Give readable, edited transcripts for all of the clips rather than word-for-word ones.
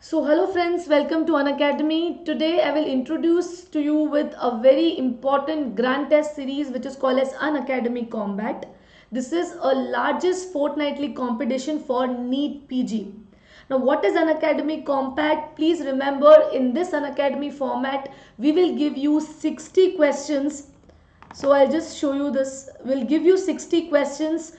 So hello friends, welcome to Unacademy. Today I will introduce to you with a very important grand test series which is called as Unacademy Combat. This is a largest fortnightly competition for NEET PG. Now what is Unacademy Compact? Please remember in this Unacademy format we will give you 60 questions. So I'll just show you this. We'll give you 60 questions,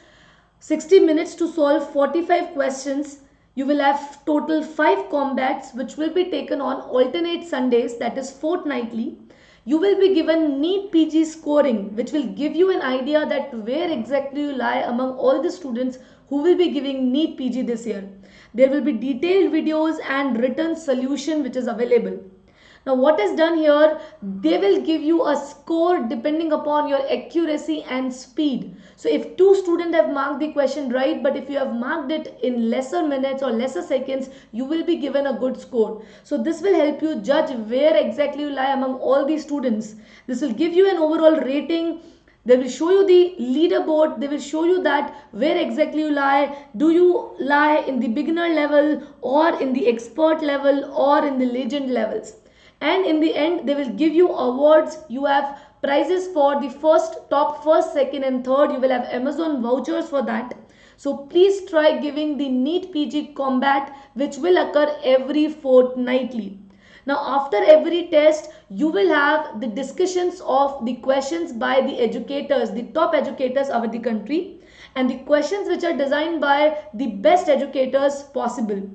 60 minutes to solve 45 questions. You will have total 5 combats which will be taken on alternate Sundays, that is fortnightly. You will be given NEET PG scoring which will give you an idea that where exactly you lie among all the students who will be giving NEET PG this year. There will be detailed videos and written solution which is available. Now what is done here, they will give you a score depending upon your accuracy and speed. So if two students have marked the question right, but if you have marked it in lesser minutes or lesser seconds, you will be given a good score. So this will help you judge where exactly you lie among all these students. This will give you an overall rating. They will show you the leaderboard. They will show you that where exactly you lie. Do you lie in the beginner level or in the expert level or in the legend levels? And in the end they will give you awards. You have prizes for the top first, second and third. You will have Amazon vouchers for that. So please try giving the NEET PG combat which will occur every fortnightly. Now after every test you will have the discussions of the questions by the educators, the top educators over the country, and the questions which are designed by the best educators possible.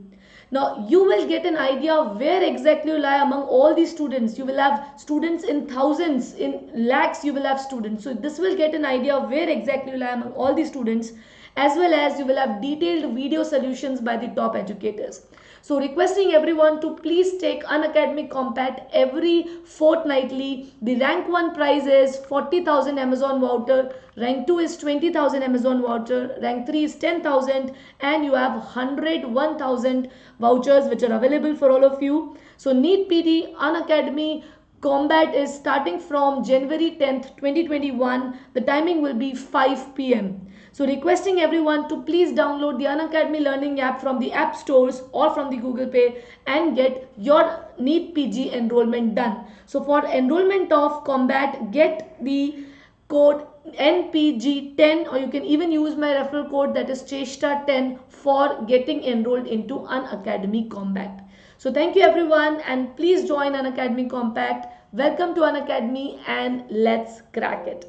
Now you will get an idea of where exactly you lie among all these students. You will have students in thousands, in lakhs you will have students. So this will get an idea of where exactly you lie among all these students, as well as you will have detailed video solutions by the top educators. So requesting everyone to please take Unacademy Compact every fortnightly. The rank 1 prize is 40,000 Amazon voucher, rank 2 is 20,000 Amazon voucher, rank 3 is 10,000, and you have 101,000 vouchers which are available for all of you. So NEET PD Unacademy Combat is starting from January 10th, 2021. The timing will be 5 p.m. So requesting everyone to please download the Unacademy Learning app from the app stores or from the Google Pay and get your NEET PG enrollment done. So for enrollment of Combat, get the code NPG10, or you can even use my referral code, that is Cheshta10, for getting enrolled into Unacademy Combat. So thank you everyone, and please join Unacademy Compact. Welcome to Unacademy and let's crack it.